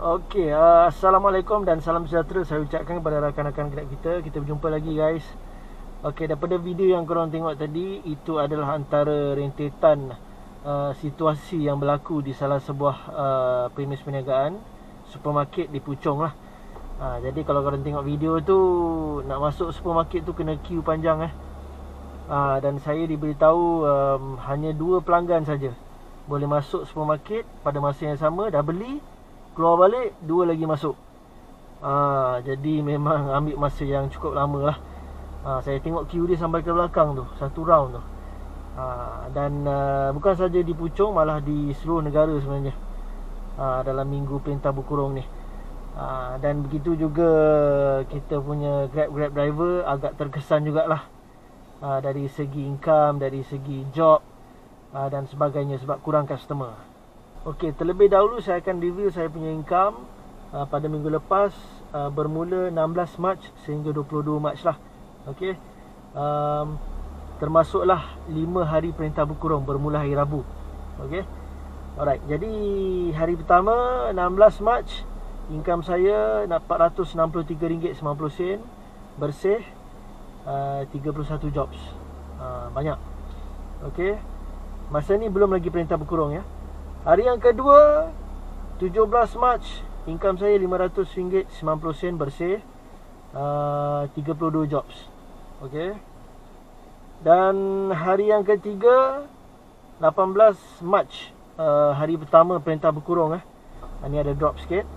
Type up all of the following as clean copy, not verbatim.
Okey, Assalamualaikum dan salam sejahtera saya ucapkan kepada rakan-rakan Grab kita. Kita berjumpa lagi guys. Okey, daripada video yang korang tengok tadi, itu adalah antara rentetan situasi yang berlaku di salah sebuah premis perniagaan supermarket di Puchong lah. Jadi kalau korang tengok video tu, nak masuk supermarket tu kena queue panjang dan saya diberitahu hanya 2 pelanggan saja boleh masuk supermarket pada masa yang sama. Dah beli, keluar balik, 2 lagi masuk. Jadi memang ambil masa yang cukup lama lah. Saya tengok queue dia sampai ke belakang tu, 1 round tu. Dan bukan saja di Puchong, malah di seluruh negara sebenarnya, dalam minggu Perintah Berkurung ni. Dan begitu juga kita punya Grab driver agak terkesan jugalah, dari segi income, dari segi job dan sebagainya, sebab kurang customer. Okey, terlebih dahulu saya akan review saya punya income pada minggu lepas, bermula 16 Mac sehingga 22 Mac lah. Okey, termasuklah 5 hari Perintah Berkurung bermula hari Rabu. Okey, alright. Jadi hari pertama 16 Mac, income saya RM463.90 bersih, 31 jobs. Banyak. Okey, masa ni belum lagi Perintah Berkurung ya. Hari yang kedua 17 Mac, income saya RM500.90 bersih, 32 jobs. Okey. Dan hari yang ketiga 18 Mac, hari pertama Perintah Berkurung Ni ada drop sikit,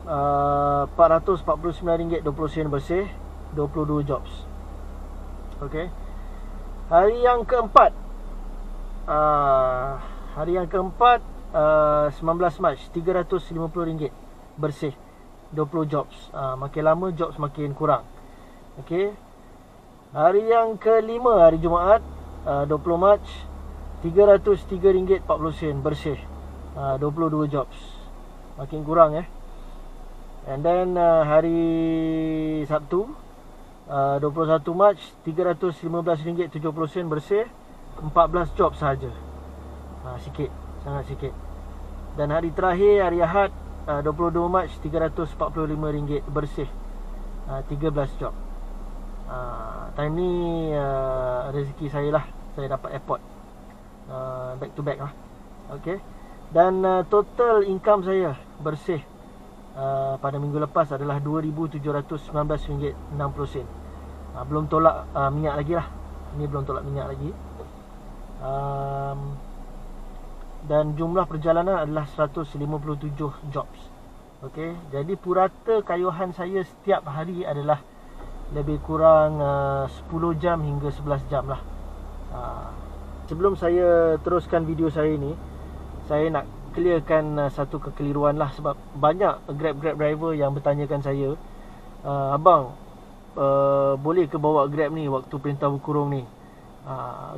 RM449.20 bersih, 22 jobs. Okey. Hari yang keempat 19 Mac, RM350 bersih, 20 jobs. Makin lama jobs makin kurang. Okey. Hari yang kelima, hari Jumaat, 20 Mac, RM303.40 bersih, 22 jobs. Makin kurang And then hari Sabtu, 21 Mac, RM315.70 bersih, 14 jobs sahaja. Sikit, sangat sikit. Dan hari terakhir, hari Ahad, 22 Mac, RM345 bersih, 13 job. Time ni rezeki saya lah, saya dapat airport, back to back lah. Okay. Dan total income saya bersih pada minggu lepas adalah RM2,719.60. Belum tolak minyak lagi lah. Ini belum tolak minyak lagi. Dan jumlah perjalanan adalah 157 jobs. Okey, jadi purata kayuhan saya setiap hari adalah lebih kurang 10 jam hingga 11 jam lah. Sebelum saya teruskan video saya ni, saya nak clearkan satu kekeliruan lah. Sebab banyak Grab driver yang bertanyakan saya, abang, boleh ke bawa Grab ni waktu Perintah Berkurung ni?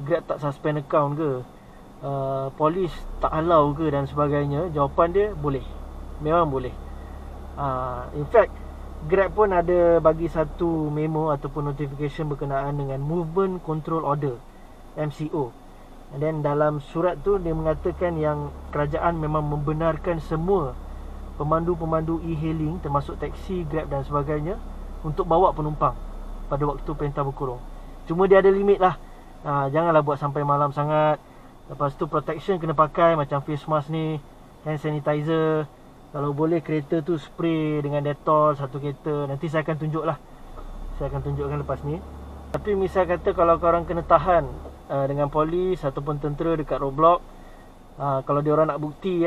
Grab tak suspend account ke? Polis tak halau ke dan sebagainya? Jawapan dia, boleh. Memang boleh. In fact, Grab pun ada bagi satu memo ataupun notification berkenaan dengan Movement Control Order, MCO. And then dalam surat tu dia mengatakan yang kerajaan memang membenarkan semua pemandu-pemandu e-hailing termasuk taksi, Grab dan sebagainya untuk bawa penumpang pada waktu perintah berkurung. Cuma dia ada limit lah. Janganlah buat sampai malam sangat. Lepas tu protection kena pakai macam face mask ni, hand sanitizer. Kalau boleh kereta tu spray dengan Dettol satu kereta. Nanti saya akan tunjuk lah. Saya akan tunjukkan lepas ni. Tapi misal kata kalau korang kena tahan dengan polis ataupun tentera dekat roadblock, kalau diorang nak bukti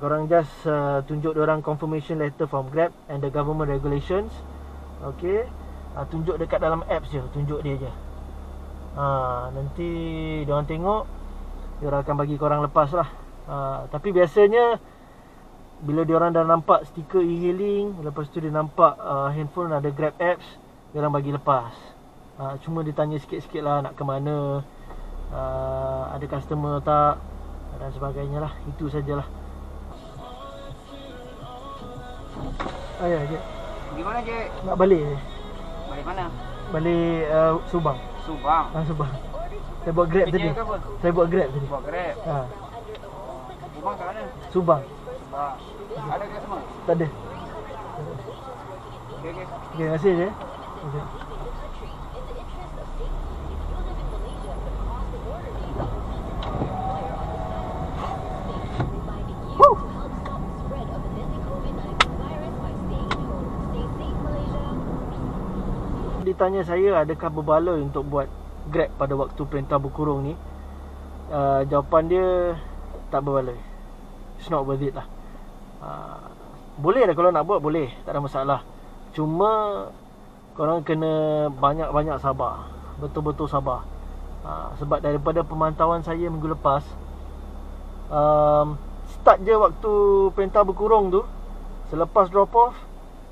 korang just tunjuk diorang confirmation letter from Grab and the government regulations. Okay, tunjuk dekat dalam apps je, tunjuk dia je. Nanti diorang tengok, diorang akan bagi korang lepas lah. Tapi biasanya bila diorang dah nampak stiker e-hailing, lepas tu dia nampak handphone ada Grab apps, diorang bagi lepas. Cuma dia tanya sikit-sikit lah nak ke mana, ada customer tak dan sebagainya lah. Itu sajalah. Ayah je. Di mana je? Nak balik je. Balik mana? Balik Subang. Subang. Subang. Saya buat Grab tadi. Saya buat Grab tadi. Buat Grab. Subang kat mana? Subang. Subang. Ada kat semua? Tak ada. Okey. Okay, terima kasih je. Okay. Ditanya saya adakah berbaloi untuk buat Grab pada waktu perintah berkurung ni, jawapan dia tak berbaloi. It's not worth it lah. Boleh lah kalau nak buat, boleh, tak ada masalah. Cuma korang kena banyak-banyak sabar, betul-betul sabar. Sebab daripada pemantauan saya minggu lepas, start je waktu perintah berkurung tu, selepas drop off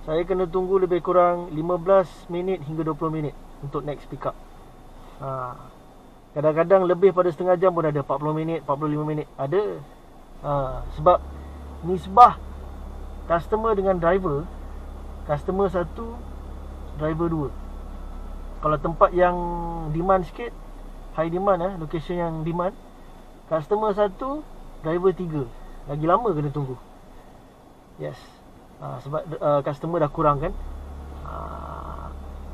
saya kena tunggu lebih kurang 15 minit hingga 20 minit untuk next pick up. Kadang-kadang lebih pada setengah jam pun ada, 40 minit, 45 minit ada. Sebab nisbah customer dengan driver, customer satu, driver 2. Kalau tempat yang demand sikit, high demand location yang demand, customer satu, driver 3. Lagi lama kena tunggu. Yes. Sebab customer dah kurang kan.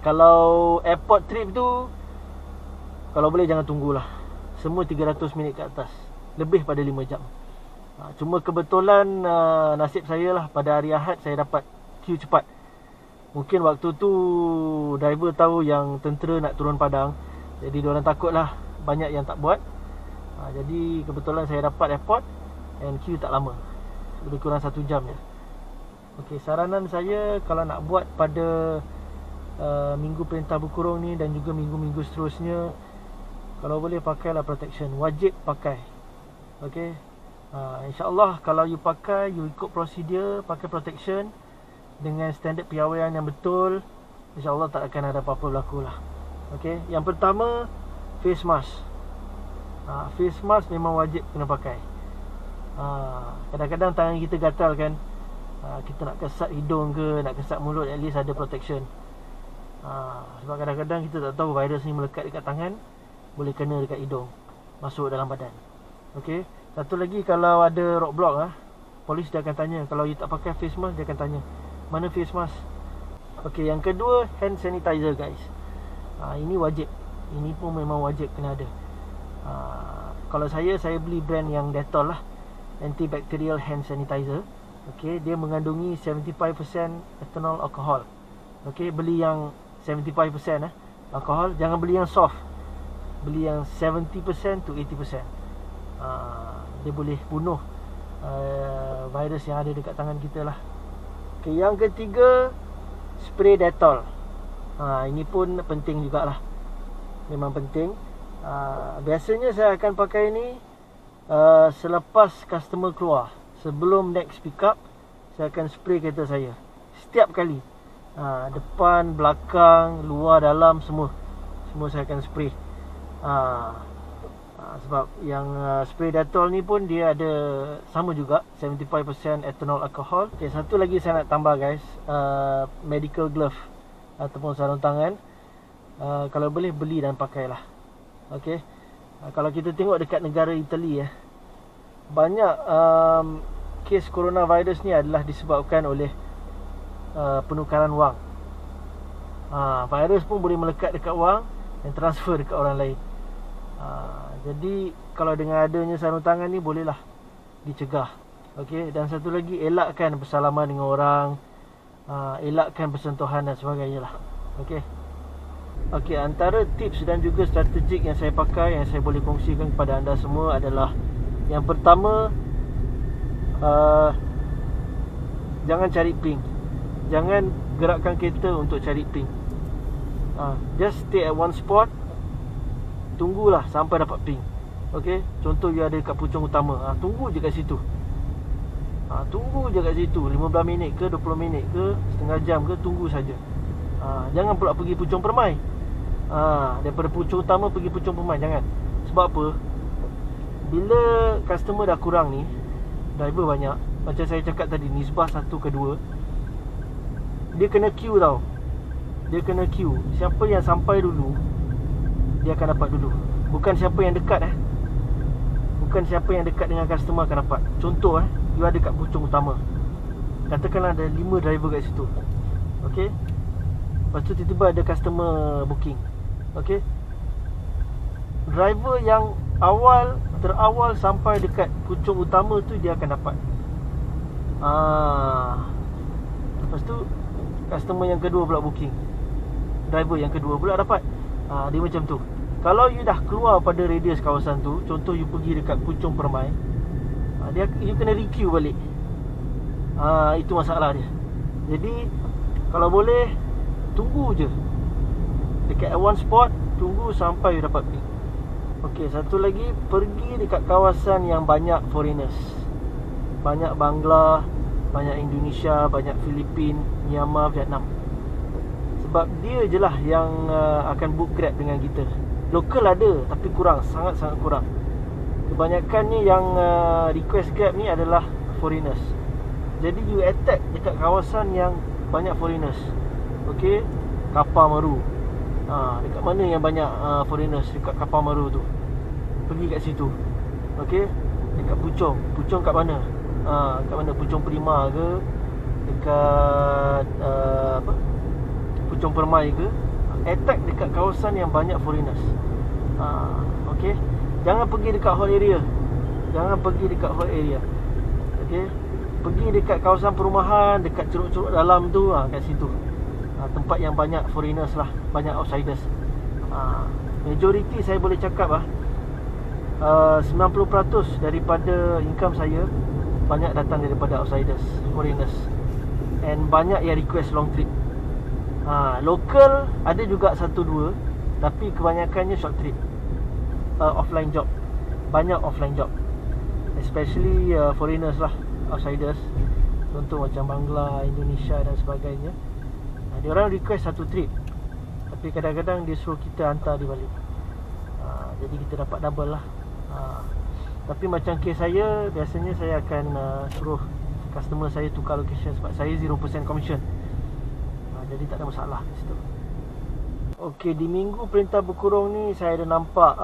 Kalau airport trip tu, kalau boleh jangan tunggulah. Semua 300 minit ke atas, lebih pada 5 jam. Cuma kebetulan nasib saya lah, pada hari Ahad saya dapat queue cepat. Mungkin waktu tu driver tahu yang tentera nak turun padang, jadi diorang takut lah banyak yang tak buat. Jadi kebetulan saya dapat airport and queue tak lama, lebih kurang 1 jam je. Okey, saranan saya kalau nak buat pada minggu perintah berkurung ni dan juga minggu-minggu seterusnya, kalau boleh pakailah protection, wajib pakai. Okey, InsyaAllah kalau you pakai, you ikut prosedur, pakai protection dengan standard piawaian yang betul, InsyaAllah tak akan ada apa-apa berlaku lah. Okey, yang pertama, face mask. Face mask memang wajib kena pakai. Kadang-kadang tangan kita gatal kan, kita nak kesat hidung ke, nak kesat mulut, at least ada protection. Sebab kadang-kadang kita tak tahu virus ni melekat dekat tangan, boleh kena dekat hidung, masuk dalam badan. Okey, satu lagi, kalau ada roadblock, polis dia akan tanya. Kalau you tak pakai face mask, dia akan tanya, mana face mask? Okey, yang kedua, hand sanitizer guys. Ini wajib. Ini pun memang wajib kena ada. Kalau saya beli brand yang Dettol lah, antibacterial hand sanitizer. Okey, dia mengandungi 75% ethanol alcohol. Okey, beli yang 75% alcohol, jangan beli yang soft. Beli yang 70% to 80%. Dia boleh bunuh virus yang ada dekat tangan kita lah. Okey, yang ketiga, spray Dettol. Ini pun penting jugalah. Memang penting. Biasanya saya akan pakai ni selepas customer keluar. Sebelum next pick up, saya akan spray kereta saya setiap kali. Depan, belakang, luar, dalam, semua saya akan spray. Sebab yang spray Dettol ni pun dia ada sama juga, 75% ethanol alcohol. Okay, satu lagi saya nak tambah guys, medical glove ataupun sarung tangan. Kalau boleh beli dan pakailah. Okay, Kalau kita tengok dekat negara Itali banyak kes coronavirus ni adalah disebabkan oleh penukaran wang. Virus pun boleh melekat dekat wang dan transfer dekat orang lain. Jadi kalau dengan adanya sarung tangan ni bolehlah dicegah. Okey, dan satu lagi, elakkan bersalaman dengan orang, elakkan bersentuhan dan sebagainya lah. Okey, antara tips dan juga strategik yang saya pakai, yang saya boleh kongsikan kepada anda semua adalah, yang pertama, jangan cari ping. Jangan gerakkan kereta untuk cari ping. Just stay at one spot. Tunggulah sampai dapat ping. Okey, contoh you ada dekat pucung utama, tunggu je kat situ. Tunggu je kat situ 15 minit ke 20 minit ke setengah jam ke, tunggu saja. Jangan pula pergi pucung permai. Daripada pucung utama pergi pucung permai, jangan. Sebab apa? Bila customer dah kurang ni, driver banyak, macam saya cakap tadi, nisbah 1 ke 2, dia kena queue tau. Dia kena queue. Siapa yang sampai dulu, dia akan dapat dulu. Bukan siapa yang dekat Bukan siapa yang dekat dengan customer akan dapat. Contoh you ada kat pucung utama, katakanlah ada 5 driver kat situ. Okey, lepas tu tiba-tiba ada customer booking. Okey, driver yang terawal sampai dekat pucung utama tu dia akan dapat. Lepas tu customer yang kedua pula booking, driver yang kedua pula dapat. Dia macam tu. Kalau you dah keluar pada radius kawasan tu, contoh you pergi dekat pucung permai, you kena re-queue balik. Itu masalah dia. Jadi kalau boleh, tunggu je dekat one spot, tunggu sampai you dapat ping. Okey, satu lagi, pergi dekat kawasan yang banyak foreigners. Banyak Bangla, banyak Indonesia, banyak Filipin, Myanmar, Vietnam. Sebab dia je lah yang akan book Grab dengan kita. Lokal ada, tapi kurang, sangat-sangat kurang. Kebanyakannya yang request Grab ni adalah foreigners. Jadi you attack dekat kawasan yang banyak foreigners. Okey, Kapal Maru. Dekat mana yang banyak foreigners? Dekat Kapal Maru tu, pergi kat situ. Okey, dekat Puchong. Puchong kat mana? Kat mana? Puchong Prima ke? Dekat Puchong Permai ke? Attack dekat kawasan yang banyak foreigners. Okey, jangan pergi dekat hot area. Okey, pergi dekat kawasan perumahan, dekat ceruk-ceruk dalam tu, kat situ. Tempat yang banyak foreigners lah, banyak outsiders. Majority saya boleh cakap 90% daripada income saya banyak datang daripada outsiders, foreigners. And banyak yang request long trip. Local ada juga 1-2, tapi kebanyakannya short trip, offline job. Banyak offline job, especially foreigners lah, outsiders. Contoh macam Bangla, Indonesia dan sebagainya. Dia orang request 1 trip, tapi kadang-kadang dia suruh kita hantar dia balik. Jadi kita dapat double lah. Tapi macam kes saya, biasanya saya akan suruh customer saya tukar location, sebab saya 0% commission. Jadi tak ada masalah di situ. Okey, di minggu perintah berkurung ni saya ada nampak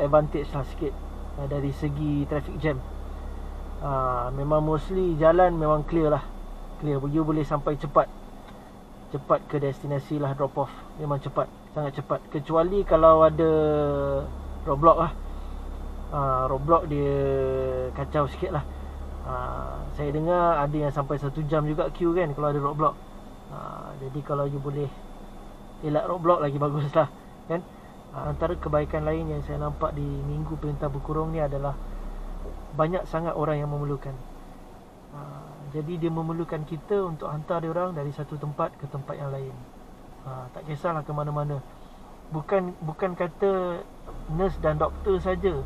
advantage lah sikit dari segi traffic jam. Memang mostly jalan memang clear lah. Clear, you boleh sampai cepat ke destinasi lah, drop off. Memang cepat, sangat cepat. Kecuali kalau ada roadblock lah. Roadblock dia kacau sikit lah. Saya dengar ada yang sampai 1 jam juga queue kan kalau ada roadblock. Jadi kalau you boleh elak roadblock lagi bagus lah kan. Antara kebaikan lain yang saya nampak di minggu perintah berkurung ni adalah banyak sangat orang yang memerlukan. Jadi dia memerlukan kita untuk hantar dia orang dari satu tempat ke tempat yang lain. Tak kisahlah ke mana-mana. Bukan kata nurse dan doktor saja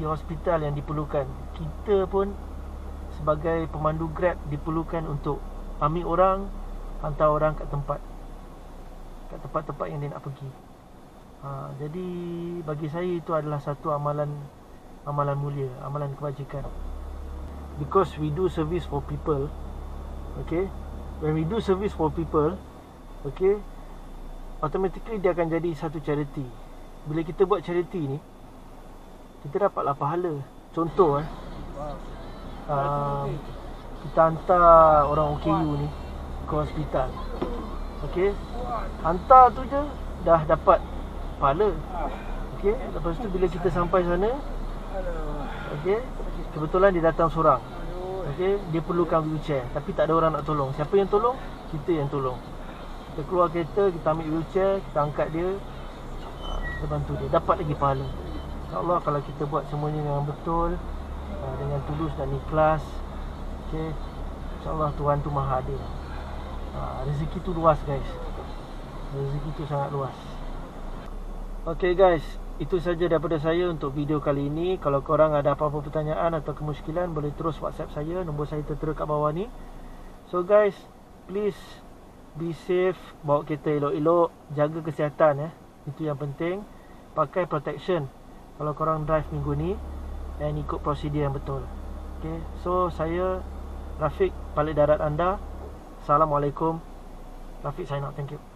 di hospital yang diperlukan. Kita pun sebagai pemandu Grab diperlukan untuk ambil orang, hantar orang kat tempat-tempat yang dia nak pergi. Jadi bagi saya itu adalah satu amalan mulia, amalan kebajikan. Because we do service for people. Okay, when we do service for people, okay, automatically dia akan jadi satu charity. Bila kita buat charity ni, kita dapatlah pahala. Contoh kita hantar orang OKU ni ke hospital. Okey, hantar tu je dah dapat pahala. Okey, lepas tu bila kita sampai sana, okey, kebetulan dia datang seorang. Okey, dia perlukan wheelchair tapi tak ada orang nak tolong. Siapa yang tolong? Kita yang tolong. Kita keluar kereta, kita ambil wheelchair, kita angkat dia, kita bantu dia, dapat lagi pahala. InsyaAllah kalau kita buat semuanya dengan betul, dengan tulus dan ikhlas, okey, InsyaAllah Tuhan tu maha adil. Rezeki tu luas guys. Rezeki tu sangat luas. Okey guys, itu saja daripada saya untuk video kali ini. Kalau korang ada apa-apa pertanyaan atau kemusykilan, boleh terus WhatsApp saya. Nombor saya tertera kat bawah ni. So guys, please be safe, bawa kereta elok-elok, jaga kesihatan Itu yang penting. Pakai protection kalau korang drive minggu ni, dan ikut prosedur yang betul. Okay, so saya Rafiq, balik darat anda. Assalamualaikum. Rafiq sign out, thank you.